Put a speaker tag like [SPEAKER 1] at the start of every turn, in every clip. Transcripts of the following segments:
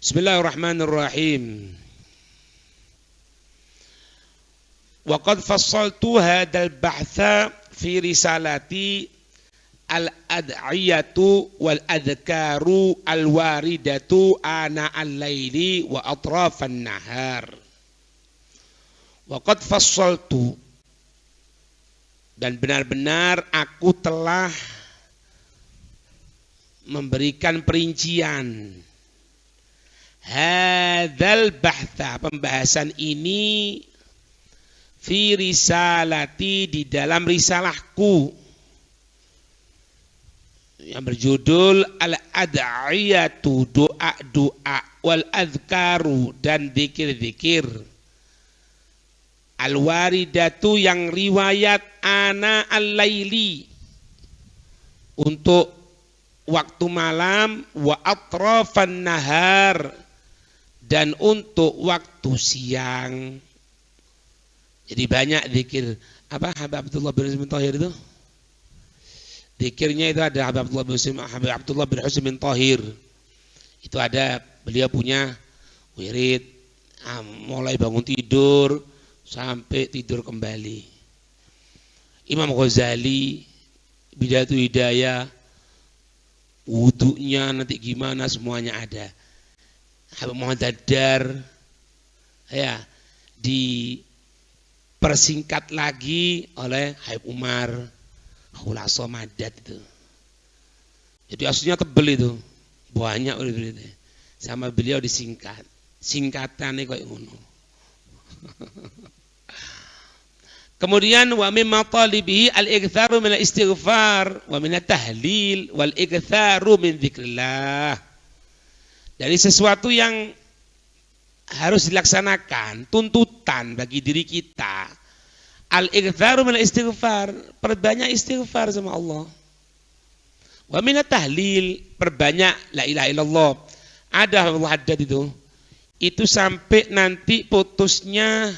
[SPEAKER 1] Bismillahirrahmanirrahim. Wa qad fassaltu hadzal ba'tsa fi risalati al-ad'iyatu wal adhkaru al-waridatu ana al-laili wa atrafan nahar. Wa qad fassaltu, dan benar-benar aku telah memberikan perincian hadzal ba'tsa, pembahasan ini, fi risalati, di dalam risalahku yang berjudul al-ad'iyatu, doa-doa, wal adhkaru, dan zikir-zikir, al-waridatu, yang riwayat, ana al-laili, untuk waktu malam, wa atrafan nahar, dan untuk waktu siang. Jadi banyak zikir. Apa Habib Abdullah bin Husain bin Thahir itu? Zikirnya itu ada Habib Abdullah bin Husain bin Thahir. Itu ada, beliau punya wirid mulai bangun tidur sampai tidur kembali. Imam Ghazali, Bidayatul Hidayah, wudunya nanti gimana, semuanya ada. Habib Muhammad Dadar, ya, dipersingkat lagi oleh Habib Umar Khulaso Madad itu. Jadi aslinya tebel itu, banyak itu. Sama beliau disingkat, singkatannya kayak ngono. Kemudian wa mimma talibihi al-iktharu min al-istighfar wa min at-tahlil wal iktharu min dzikrillah. Dari sesuatu yang harus dilaksanakan, tuntutan bagi diri kita, al-iktharu min al-istighfar, perbanyak istighfar sama Allah. Wa min at-tahlil, perbanyak la ilaha illallah. Ada Allah Haddad itu sampai nanti putusnya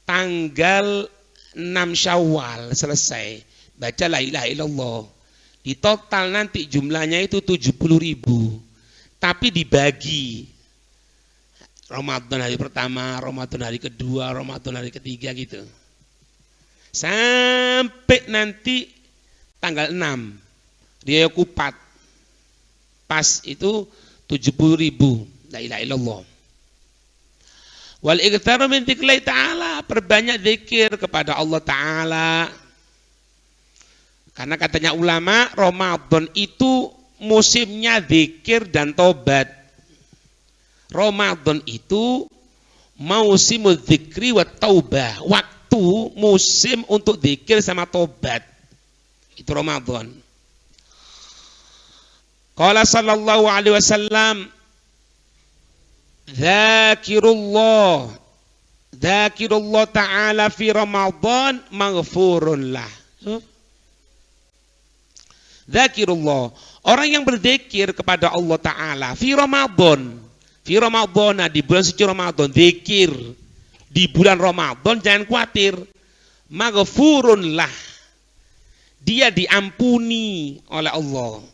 [SPEAKER 1] tanggal 6 Syawal selesai baca la ilaha illallah. Di total nanti jumlahnya itu 70.000, tapi dibagi Ramadan hari pertama, Ramadan hari kedua, Ramadan hari ketiga gitu. Sampai nanti tanggal 6 dia kupat. Pas itu 70.000 la ilaha illallah. Wal iktharu min dzikrillah ta'ala, perbanyak zikir kepada Allah Ta'ala. Karena katanya ulama, Ramadan itu musimnya zikir dan tobat. Ramadan itu mausimul dzikri wa taubah, waktu musim untuk zikir sama tobat. Itu Ramadan. Qala sallallahu alaihi wasallam, Dzakirullah ta'ala fi Ramadan maghfurun lah. Dzakirullah, orang yang berzikir kepada Allah Ta'ala fi Ramadan, di bulan suci Ramadan, zikir di bulan Ramadan, jangan khawatir, maghfurun lah, dia diampuni oleh Allah.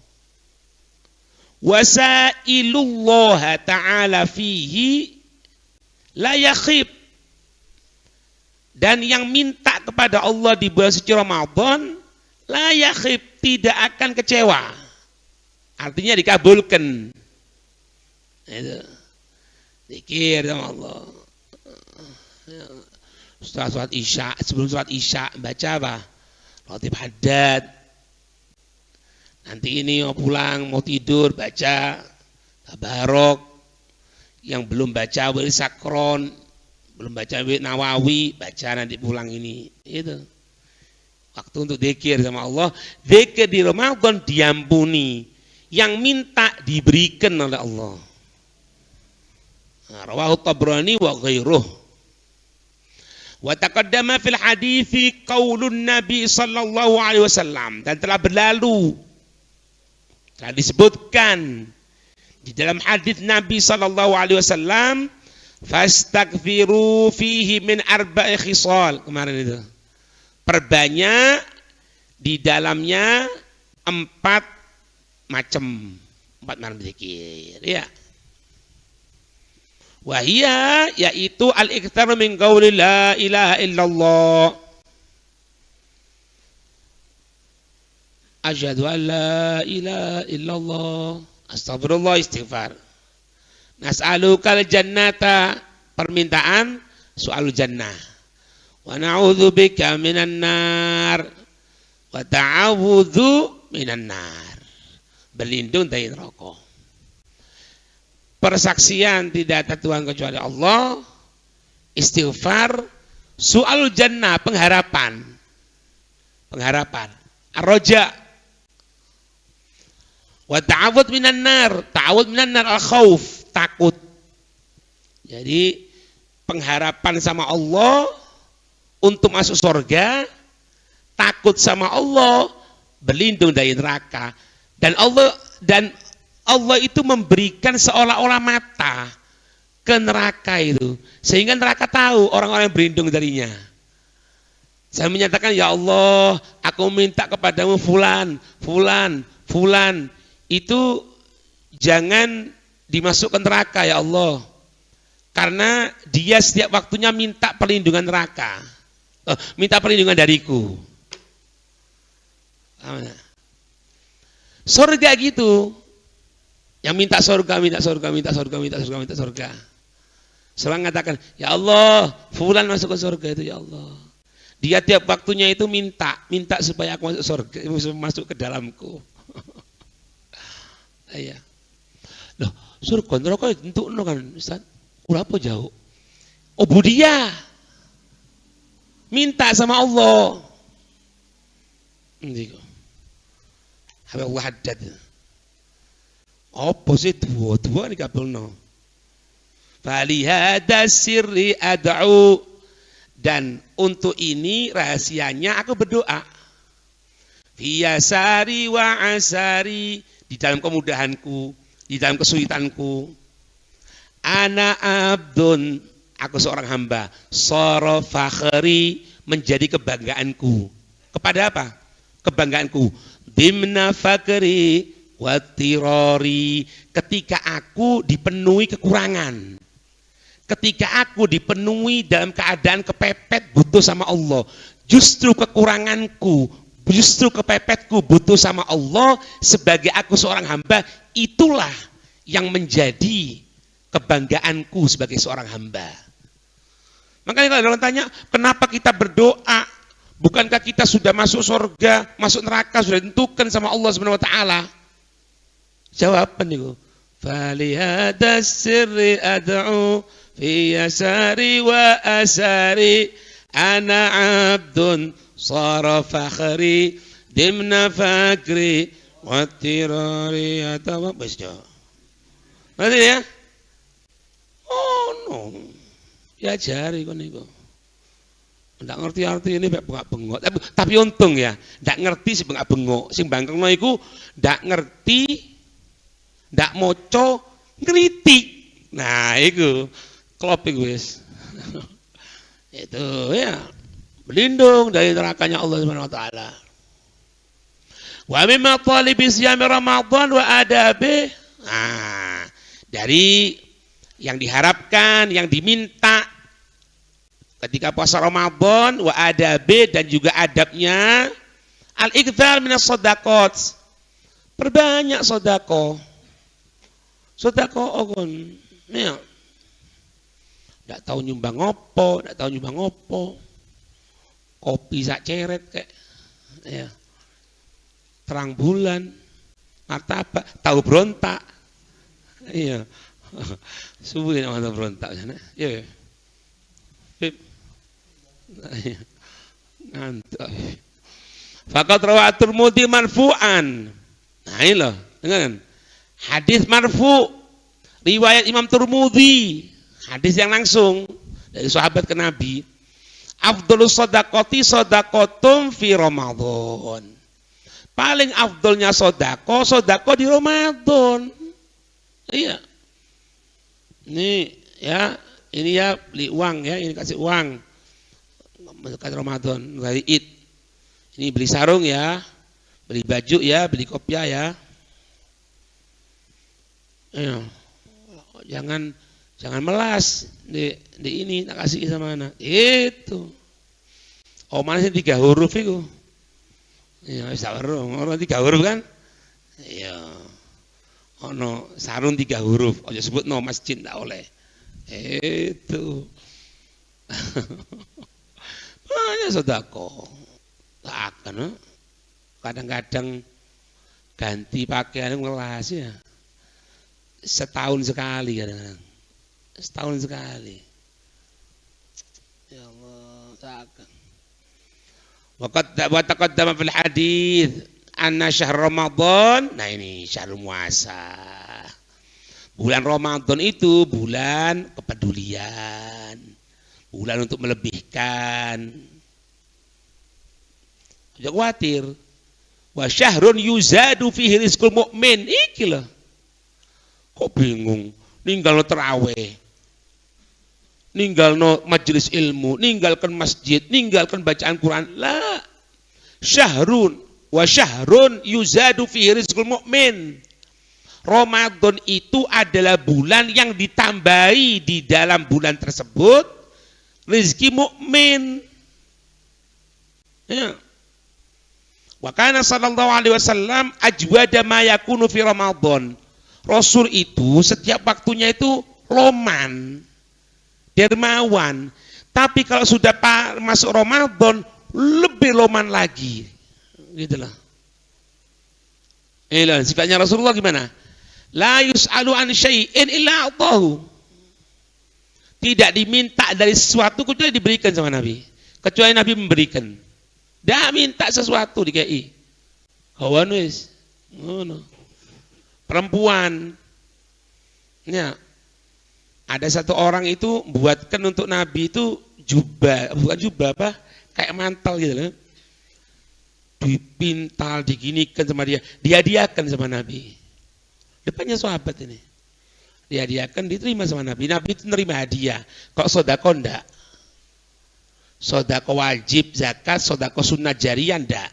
[SPEAKER 1] Wasailullah ta'ala fihi la yakhib, dan yang minta kepada Allah di bulan suci Ramadan la yakhib, tidak akan kecewa, artinya dikabulkan. Itu zikir sama Allah. Setelah sholat isya, sebelum sholat isya baca apa? Ratib Haddad. Nanti ini mau pulang, mau tidur, baca Tabarok. Yang belum baca Wirid Sakron, belum baca Wirid Nawawi, baca nanti pulang ini. Itu waktu untuk zikir sama Allah. Zikir di Ramadan diampuni, yang minta diberikan oleh Allah. Rawahu Tabrani wa ghairuh. Wa taqaddama fil hadithi qaulun Nabi sallallahu alaihi wasallam, dan telah berlalu, telah disebutkan di dalam hadis Nabi sallallahu alaihi wasallam, fastaghfiru fihi min arba'i khisal, kemarin itu. Perbanyak di dalamnya 4 macam zikir, ya. Wahia yaitu al-iktsaru min qauli la ilaha illallah. Asyhadu an la ilaha illallah. Astagfirullah, istighfar. Nas'alukal jannata, permintaan soal jannah. Wa na'udzubika minan nar. Wa ta'awudzu minan nar. Berlindung dari neraka. Persaksian tidak ada Tuhan kecuali Allah. Istighfar, soal jannah, pengharapan. Pengharapan. Ar-raja. Wa ta'awud minan nar, ta'awud minan nar al-khauf, takut. Jadi pengharapan sama Allah untuk masuk surga, takut sama Allah, berlindung dari neraka. Dan Allah itu memberikan seolah-olah mata ke neraka itu, sehingga neraka tahu orang-orang yang berlindung darinya. Saya menyatakan, ya Allah, aku minta kepadamu fulan, fulan, fulan. Itu jangan dimasukkan neraka ya Allah, karena dia setiap waktunya minta perlindungan neraka, minta perlindungan dariku. Surga gitu, yang minta surga, minta surga, minta surga, minta surga, minta surga. Seorang mengatakan, ya Allah, fulan masuk ke surga itu ya Allah. Dia tiap waktunya itu minta supaya aku masuk surga, masuk ke dalamku. Iya. Loh, surga neraka entukno kan, Ustaz. Ora apa jauh. Ubudiyah. Minta sama Allah. Ndiko. Habe Allah haddad. Apa sih dua dikabulno. Falihada sirri ad'u. Dan untuk ini rahasianya aku berdoa. Fiyasari wa asari. Di dalam kemudahanku, di dalam kesulitanku. Ana abdun, aku seorang hamba. Sara fakhri, menjadi kebanggaanku. Kepada apa? Kebanggaanku. Dimna fakri watirori, ketika aku dipenuhi kekurangan. Ketika aku dipenuhi dalam keadaan kepepet, butuh sama Allah. Justru kekuranganku, justru kepepetku butuh sama Allah sebagai aku seorang hamba, itulah yang menjadi kebanggaanku sebagai seorang hamba. Makanya kalau orang tanya, kenapa kita berdoa? Bukankah kita sudah masuk surga, masuk neraka sudah ditentukan sama Allah Subhanahu wa taala? Jawaban itu, falihada sirri ad'u fi yasari wa asari ana abdun sara fakhri dimna fakri watirari atau besjo. Nanti ya? Oh no, ya jari kon niku. Ndak ngerti arti ini bengok-bengok. Tapi untung ya, ndak ngerti sing bengok-bengok. Sing bangkengno iku ndak ngerti, ndak moco, ngritik. Nah, iku klop iku wis. Itu ya. Berlindung dari nerakanya Allah Subhanahu wa taala. Wa mimma talibi siyami Ramadan wa adabi. Nah, dari yang diharapkan, yang diminta ketika puasa Ramadan wa adabi, dan juga adabnya al-iktsar minas shadaqat. Perbanyak sedekah. Sedekah kon. Ya. Ndak tahu nyumbang opo, ndak tahu nyumbang opo. Kopi sak ceret kayak ya. Terang bulan, martabak, tahu berontak. Iya. Subuh ini tahu berontak sana. Iya. Pip. Ngantuk. Faqat rawa Tirmidzi marfu'an. Nah, ini loh, dengar. Hadis marfu, riwayat Imam Tirmidzi. Hadis yang langsung dari sahabat ke Nabi. Afdhalus shadaqati shadaqatum fi Ramadan. Paling afdolnya sedekah di Ramadan. Iya. Ini ya, ini ya beli uang ya, ini kasih uang. Dekat Ramadan, dari Id. Ini beli sarung ya, beli baju ya, beli kopiah ya. Iya. Jangan melas di ini tak kasih sama anak. Itu. Oh mana sih 3 huruf itu? Ya wis orang 3 huruf kan? Iya. Ono sarung 3 huruf. Aja sebut no masjid ndak oleh. Itu. Banyak sedekah. Tak akan. Kadang-kadang ganti pakaian ngelas ya. Setahun sekali kadang-kadang. Setahun sekali. Ya Allah, tak akan. Wa taqaddama fil hadits anna syahr Ramadan. Nah ini syahrul muasa. Bulan Ramadan itu bulan kepedulian. Bulan untuk melebihkan. Jangan khawatir. Wa syahrun yuzadu fihi rizqul mu'min. Iki loh. Kok bingung? Ninggal terawih. Ninggalno majelis ilmu, ninggalkan masjid, ninggalkan bacaan Quran. La. Syahrun wa syahrun yuzadu fihi rizqul mu'min. Ramadan itu adalah bulan yang ditambahi di dalam bulan tersebut rezeki mukmin. Ya. Wa kana sallallahu alaihi wasallam ajwada ma yakunu fi Ramadan. Rasul itu setiap waktunya itu loman, dermawan. Tapi kalau sudah masuk Ramadan lebih loman lagi. Gitulah. Sifatnya Rasulullah gimana? La yus'alu an syai'in illa atahu. Tidak diminta dari sesuatu kecuali diberikan sama Nabi. Kecuali Nabi memberikan. Dah minta sesuatu dikai. Kawan wis. Ngono. Perempuan. Ya. Ada satu orang itu buatkan untuk Nabi itu jubah, bukan jubah apa? Kayak mantel gitu loh. Dipintal, diginikan sama dia, dihadiahkan sama Nabi. Depannya sahabat ini. Dihadiahkan, diterima sama Nabi. Nabi itu nerima hadiah. Kok sodako ndak? Sodako wajib, zakat, sodako sunnah jariyah ndak?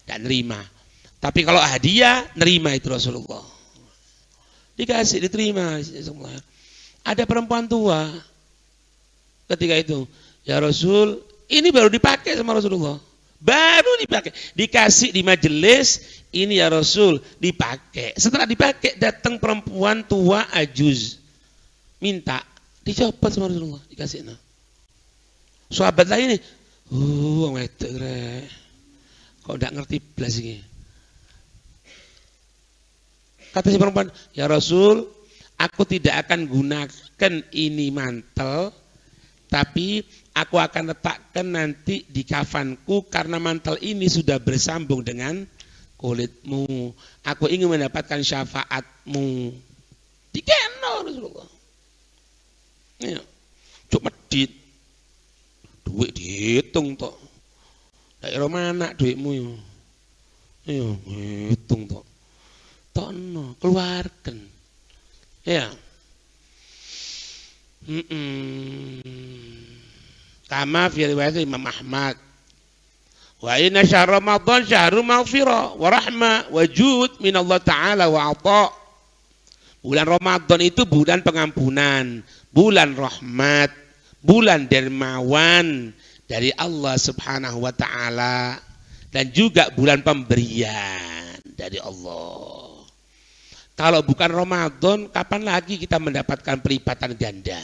[SPEAKER 1] Ndak nerima. Tapi kalau hadiah, nerima itu Rasulullah. Dikasih, diterima. Ada perempuan tua. Ketika itu, ya Rasul, ini baru dipakai sama Rasulullah. Baru dipakai. Dikasih di majelis, ini ya Rasul, dipakai. Setelah dipakai, datang perempuan tua ajuz. Minta. Dicopot sama Rasulullah. Dikasih. Nah. Sahabat lain ini, ngedek re. Kok enggak ngerti belas ini. Kata si perempuan, ya Rasul, aku tidak akan gunakan ini mantel, tapi aku akan letakkan nanti di kafanku karena mantel ini sudah bersambung dengan kulitmu. Aku ingin mendapatkan syafaatmu. Dikeno Rasulullah. Ya. Cuma duit dihitung toh. Daerah mana duitmu yo? Yo hitung toh. Tono keluarkan. Ya. Kama fi riwayat Imam Ahmad. Wa inna syahr Ramadan syahrul maghfirah wa rahmah wa jud min Allah Ta'ala wa 'ata. Bulan Ramadan itu bulan pengampunan, bulan rahmat, bulan dermawan dari Allah Subhanahu wa Ta'ala, dan juga bulan pemberian dari Allah. Kalau bukan Ramadan, kapan lagi kita mendapatkan pelipatan ganda?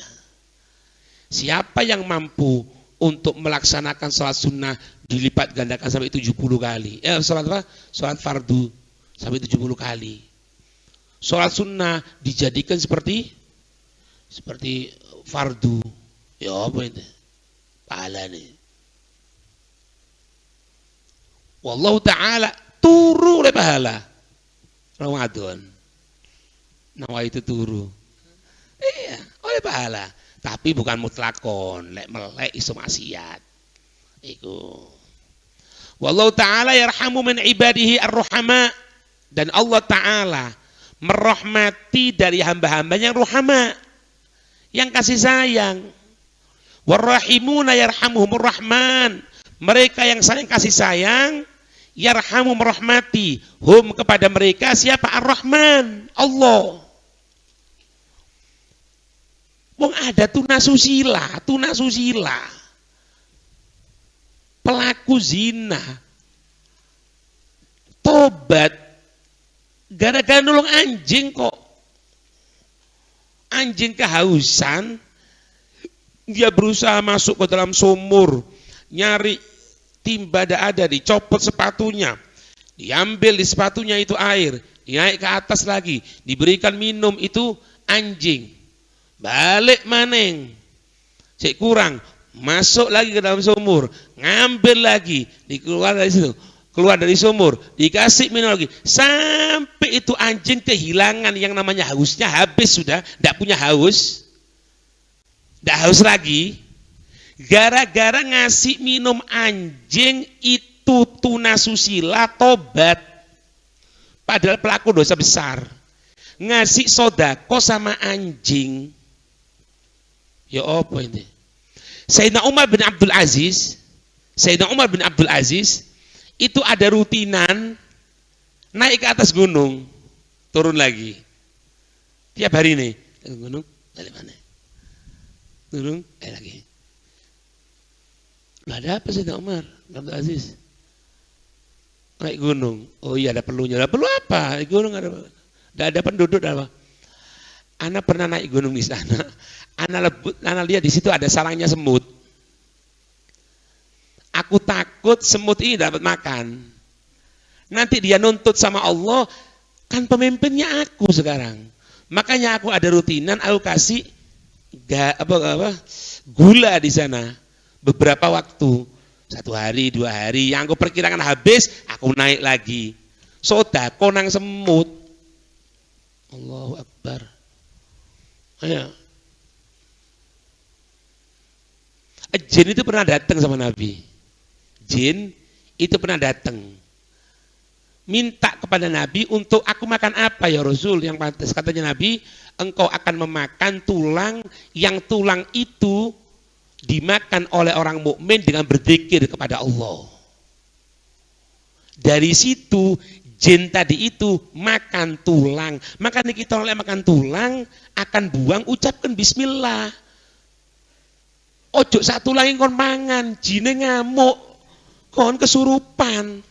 [SPEAKER 1] Siapa yang mampu untuk melaksanakan sholat sunnah dilipat gandakan sampai 70 kali? Sholat apa? Sholat fardu sampai 70 kali. Sholat sunnah dijadikan seperti fardu. Ya apa itu? Pahala nih. Wallahu ta'ala turu oleh pahala Ramadan. Nawa itu turu. Iya, oleh pahala. Tapi bukan mutlakon, lek melek iso maksiat. Iku. Wallahu ta'ala yarhamu min ibadihi ar-ruhama. Dan Allah Ta'ala merahmati dari hamba-hambanya yang ruhama, yang kasih sayang. Warrahimuna yarhamuhumur rahman. Mereka yang saling kasih sayang, yarhamu merahmati hum kepada mereka siapa? Ar-Rahman, Allah. Wong ada tunasusila, pelaku zina, tobat, gara-gara nolong anjing kok. Anjing kehausan, dia berusaha masuk ke dalam sumur, nyari timba ada, dicopot sepatunya, diambil di sepatunya itu air, dinaik ke atas lagi, diberikan minum itu anjing, balik maneng, cek kurang, masuk lagi ke dalam sumur, ngambil lagi, dikeluar dari situ, keluar dari sumur, dikasih minum lagi, sampai itu anjing kehilangan yang namanya hausnya, habis sudah, tidak punya haus, tidak haus lagi, gara-gara ngasih minum anjing itu tunasusila tobat, padahal pelaku dosa besar, ngasih sodako sama anjing, ya apa ini? Sayyidina Umar bin Abdul Aziz, itu ada rutinan naik ke atas gunung, turun lagi. Tiap hari nih, ke gunung, balik mana? Turun, lagi. Lah ada apa Sayyidina Umar bin Abdul Aziz? Naik gunung. Oh iya ada perlunya. Ada perlu apa? Naik gunung ada penduduk apa? Ana pernah naik gunung di sana. Ana lihat di situ ada sarangnya semut. Aku takut semut ini dapat makan. Nanti dia nuntut sama Allah, kan pemimpinnya aku sekarang. Makanya aku ada rutinan, aku kasih gula di sana beberapa waktu, 1 hari, 2 hari. Yang aku perkirakan habis, aku naik lagi. Sodako nang semut. Allahu Akbar. Ayo. Jin itu pernah datang sama Nabi. Jin itu pernah datang, minta kepada Nabi untuk aku makan apa ya Rasul yang pantas. Katanya Nabi, engkau akan memakan tulang yang tulang itu dimakan oleh orang mukmin dengan berzikir kepada Allah. Dari situ jin tadi itu makan tulang. Makanya kita oleh makan tulang akan buang, ucapkan bismillah. Ojo satu lagi kon mangan, jine ngamuk, kon kesurupan,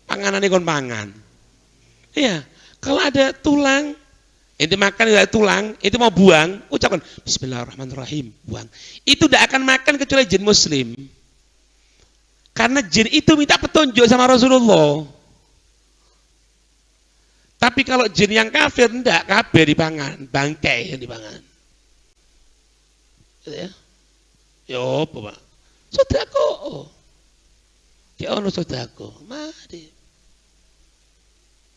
[SPEAKER 1] panganane kon mangan. Iya, kalau ada tulang, ente makan ada tulang, ente mau buang, ucapkan Bismillahirrahmanirrahim, buang. Itu tidak akan makan kecuali jin Muslim, karena jin itu minta petunjuk sama Rasulullah. Tapi kalau jin yang kafir, tidak kafir dipangan, bangkai yang dipangan. Ya. Ya apa Pak? Sodako. Ya ono sodako. Mari.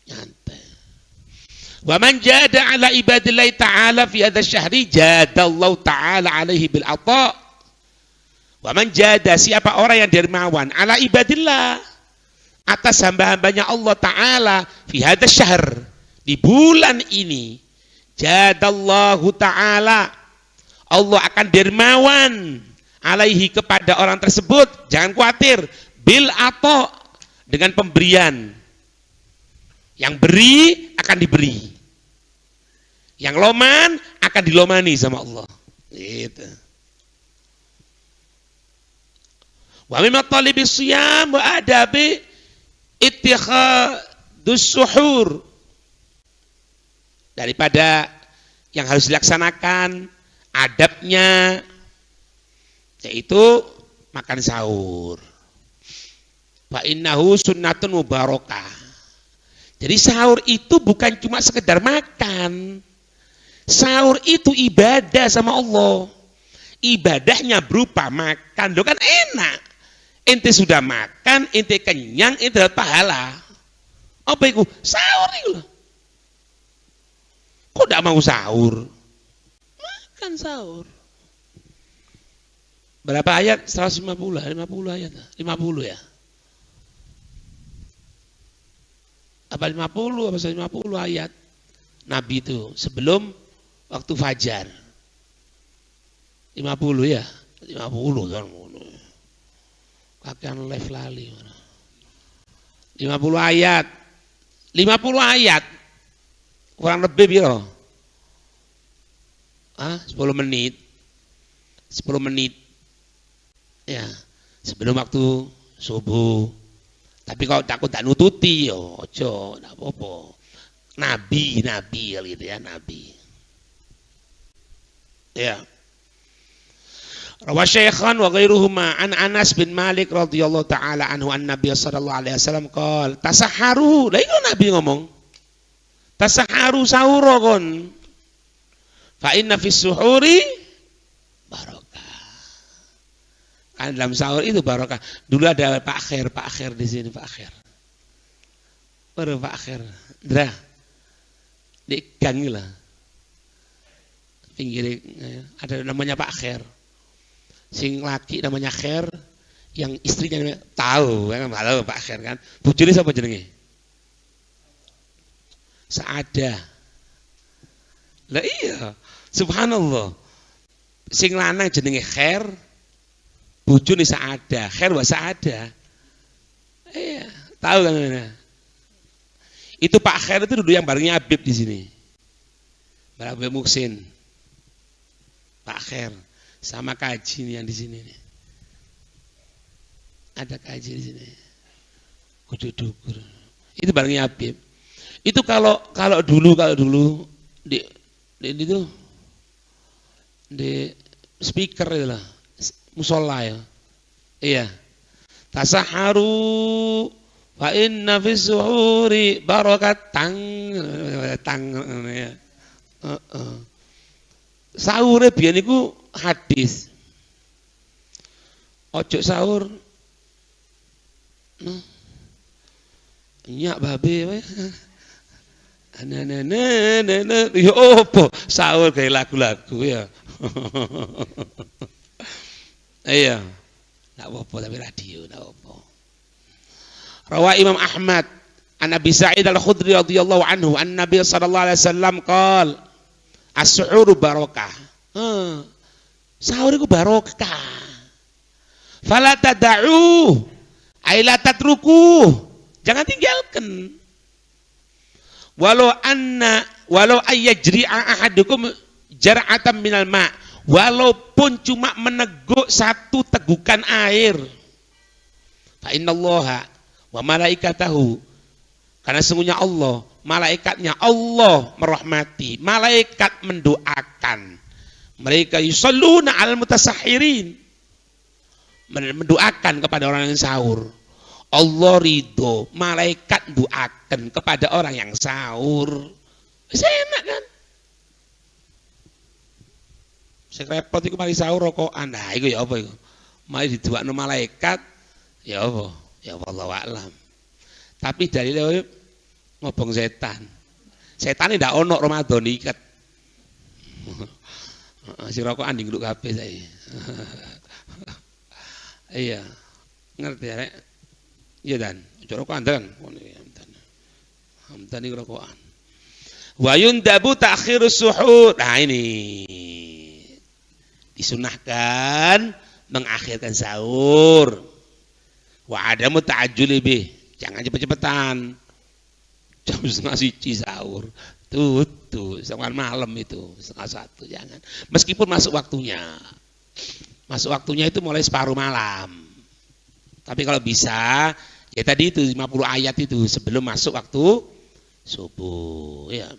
[SPEAKER 1] Nyantai. Wa man jada ala ibadillahi ta'ala fi hadha syahri jadallahu ta'ala alaihi bil ata. Wa man jada, siapa orang yang dermawan ala ibadillah, atas hamba-hambanya Allah Ta'ala fi hadha syahr, di bulan ini, jadallahu ta'ala, Allah akan dermawan alaihi kepada orang tersebut, jangan khawatir, bil ato, dengan pemberian. Yang beri akan diberi, yang loman akan dilomani sama Allah. Gitu. Wa mimma talibis siyam wa adabi ittikhadus suhur, daripada yang harus dilaksanakan adabnya, yaitu makan sahur. Fa innahu sunnatun mubarakah. Jadi sahur itu bukan cuma sekedar makan. Sahur itu ibadah sama Allah. Ibadahnya berupa makan. Loh kan enak. Ente sudah makan, ente kenyang, ente dapat pahala. Apa itu? Sahur itu loh. Kok tidak mau sahur? Makan sahur. Berapa ayat? 150 ayat. 50 ya. Apa 50 apa 50 ayat Nabi itu sebelum waktu fajar. 50 ya. 50 kan. Kakean live lali. 50 ayat. 50 ayat. Kurang lebih piro? 10 menit. 10 menit. Ya, sebelum waktu subuh. Tapi kalau takut tak nututi, yo, ojo, enggak apa-apa. Nabi gitu ya, nabi. Ya. Rawa Syaikhan wa ghairuhuma an Anas bin Malik radhiyallahu taala anhu an Nabi sallallahu alaihi wasallam qol tasaharu. Lah itu Nabi ngomong. Tasaharu sahur kon. Fa inna fis suhuri barokah. Kan dalam sahur itu barokah. Dulu ada Pak Khair di sini, Pak Khair. Baru Pak Khair. Dra. Di gang lah. Pinggir ada namanya Pak Khair. Sing laki namanya Khair, yang istrinya namanya, tahu kan, halo Pak Khair kan. Bojone sapa jenenge? Saada. Lah iya, subhanallah. Sing lanang jenenge Khair, bojone Saada. Khair wa Saada. Iya, tahu kan? Itu Pak Khair itu dulu yang barengnya Habib di sini. Bareng Habib Muksin. Pak Khair sama kaji nih yang di sini nih. Ada kaji di sini. Kudu dukur. Itu barangnya Habib. Itu kalau dulu di itu di speaker itu lah, musola ya. Iya. Tasaharu fa inna fis suhuri barakatan tang ya. Sahur biyen niku hadis. Ojo sahur. Nyak babe wae. Ya opo sahur kayak lagu-lagu ya. Iya. Enggak apa-apa tapi radio enggak apa. Rawa Imam Ahmad an Abi Sa'id Al-Khudri radhiyallahu anhu an Nabi sallallahu alaihi wasallam qala as-suhuru barokah. Sahur itu barokah. Fala tada'u ay la tatruku. Jangan tinggalkan. Walau ayyajri'a ahadukum jar'atan minal ma'. Walaupun cuma meneguk satu tegukan air. Fa innallaha wa malaikatahu. Karena sesungguhnya Allah, malaikatnya Allah merahmati, malaikat mendoakan. Mereka yusalluna 'alal mutasahhirin. Mendoakan kepada orang yang sahur. Allah ridho, malaikat doakan kepada orang yang sahur. Bisa enak kan? Sing repot iku mari sahur rokokan. Nah, iku ya apa iku? Mari didoakno malaikat, ya apa? Ya wallahu a'lam. Tapi dalile ngobong setan. Setan ndak ono Ramadan iket. Si rokokan ndingkluk kabeh saiki. Iya. Ngerti ya, Rek? Iya dan, rokokan dan. Hamdan iki rokokan. Wa yundabu ta'khirus suhur. Nah ini. Disunahkan mengakhirkan sahur. Wa adamu ta'ajjuli bih. Jangan cepet-cepetan. Jam 12:30 sahur. Tuh, setengah malam itu, 12:30 jangan. Meskipun masuk waktunya. Masuk waktunya itu mulai separuh malam. Tapi kalau bisa, ya tadi itu 50 ayat itu sebelum masuk waktu subuh. Ya.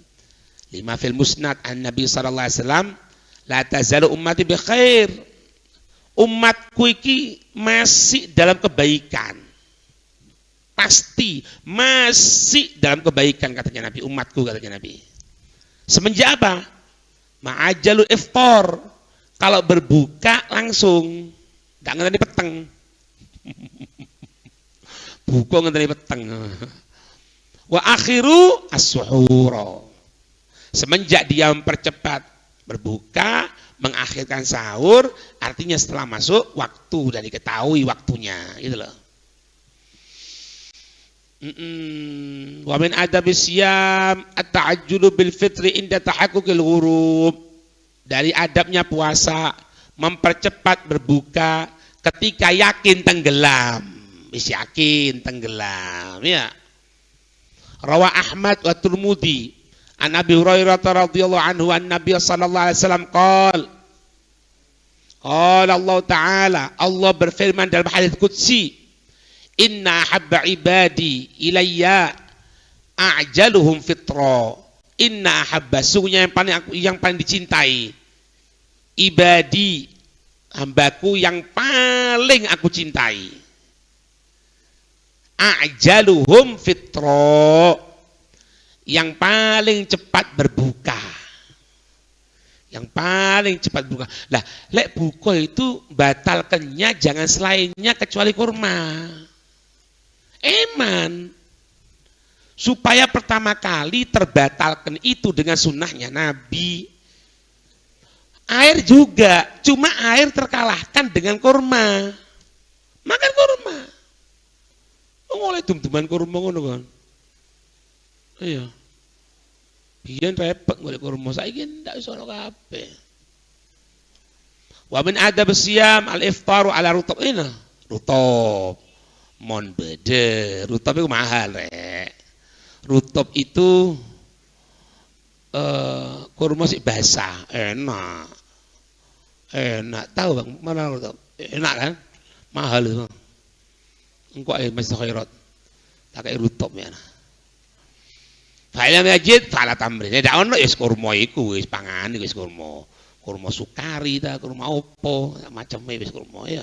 [SPEAKER 1] 5 fil musnad an Nabi sallallahu alaihi wasallam, la tazalu ummati bi khair. Umatku iki masih dalam kebaikan. Pasti masih dalam kebaikan katanya Nabi, umatku katanya Nabi. Semenjak apa? Ma'ajalul iftar. Kalau berbuka langsung, enggak ngenteni peteng. Buka ngenteni peteng. Wa akhiru as-suhur. Semenjak dia mempercepat berbuka, mengakhirkan sahur, artinya setelah masuk waktu dan diketahui waktunya, gitu loh. Wa min adabis siyam at-ta'ajjulu bil fitri inda tahaqqukil ghurub. Dari adabnya puasa mempercepat berbuka ketika yakin tenggelam. Wis yakin tenggelam ya. Rawa Ahmad wa Tirmidzi An Abi Hurairah radhiyallahu anhu an Nabi sallallahu alaihi wasallam qala Allah Ta'ala, Allah berfirman dalam hadits qudsi, inna habba ibadi ilayya a'jaluhum fitra. Inna habba, sungguhnya yang paling dicintai, ibadi, hambaku yang paling aku cintai, a'jaluhum fitra, yang paling cepat berbuka. Yang paling cepat buka. Lah, lek buka itu batalkannya jangan selainnya kecuali kurma. Eman. Supaya pertama kali terbatalkan itu dengan sunnahnya Nabi. Air juga, cuma air terkalahkan dengan kurma. Makan kurma. Oleh tum-tuman kurma ngono kan. Iya. Biyen repot golek kurma, saiki ndak iso ono kabeh. Wa min adab siyam al-iftaru ala rutab. Rutab. Mon bede, rutab itu mahal, rek. Rutab itu kurma sih basah, enak. Enak, tahu Bang, mana rutab? Enak kan? Mahal itu. Engko ae masjid khairat. Tak kayak rutab ya. Fa'ila majid fa'ala tamrin. Nek ono ya kurma iku wis pangan wis kurma. Kurma sukari ta, kurma opo, macam wis kurma ya.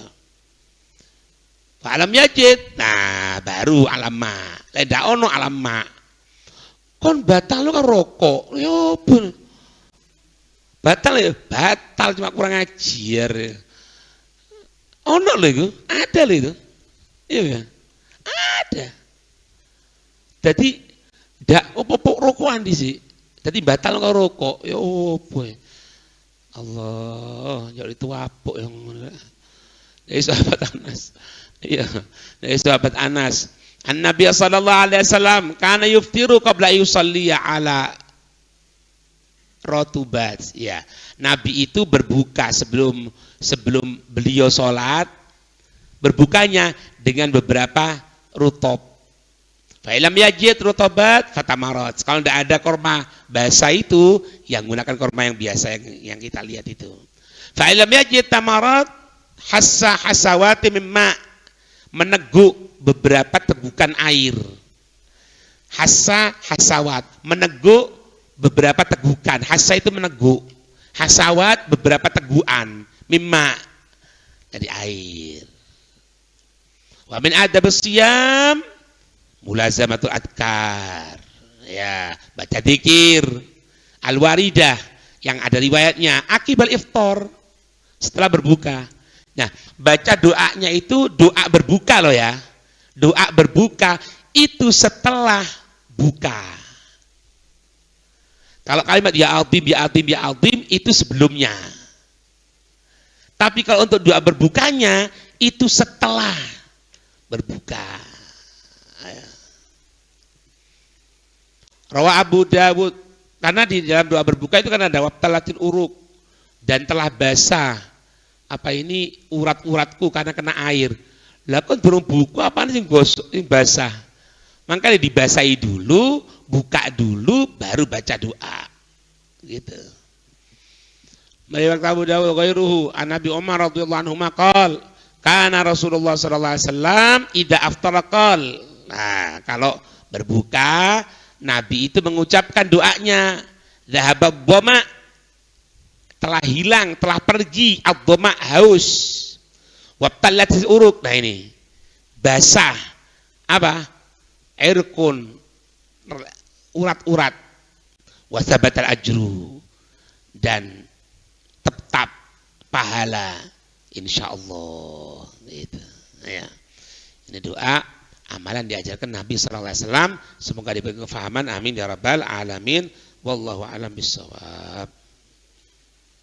[SPEAKER 1] Fa'alam yajid. Nah, baru alama. Lek ndak ono alama. Kon batal lu kan rokok. Yo pun. Batal ya, batal cuma kurang ajar. Ono lho iku, ada lho itu. Iya kan? Ada. Jadi ndak opo-opo rokokan dhisik. Dadi batal karo rokok. Ya opo. Allah, jadi itu apuk yang ngono. Dari sahabat Anas. Iya, dari sahabat Anas. An-Nabi sallallahu alaihi wasallam kana yuftiru qabla yusalliya ala rotubat. Ya, Nabi itu berbuka sebelum beliau sholat, berbukanya dengan beberapa rutab. Fa'ilam yajid rutobat fatamarat. Kalau tidak ada korma basah itu, yang gunakan korma yang biasa yang kita lihat itu. Fa'ilam yajid tamarat hasawati mimma, meneguk beberapa tegukan air. Hasawat, meneguk beberapa tegukan. Hasa itu meneguk. Hasawat beberapa tegukan. Mimma, dari air. Wa min adab siyam mulazamatul adkar, ya, baca dzikir al-waridah yang ada riwayatnya akibal iftar, setelah berbuka. Nah, baca doanya itu doa berbuka loh ya. Doa berbuka itu setelah buka. Kalau kalimat ya azim ya azim ya azim itu sebelumnya. Tapi kalau untuk doa berbukanya itu setelah berbuka. Rawa Abu Dawud, karena di dalam doa berbuka itu kan ada wabtalatil uruk, dan telah basah apa ini urat-uratku karena kena air. Lah kan durung buka apaan sing gosok sing basah. Makanya dibasahi dulu, buka dulu baru baca doa. Gitu. Meriwayatkan Abu Dawud ghairuhu an Nabi Umar radhiyallahu anhu maqal kana Rasulullah sallallahu alaihi wasallam idza aftara qal. Nah, kalau berbuka Nabi itu mengucapkan doanya, zahabad dhama, telah hilang, telah pergi, ad-dhama haus, wabtallatil uruk. Nah ini basah apa? Irkun, urat-urat, wasabatal ajru, dan tetap pahala insyaallah. Gitu. Ya. Ini doa amalan diajarkan Nabi sallallahu alaihi wasallam. Semoga diberi kefahaman. Amin ya rabbal alamin. Wallahu a'lam bissawab.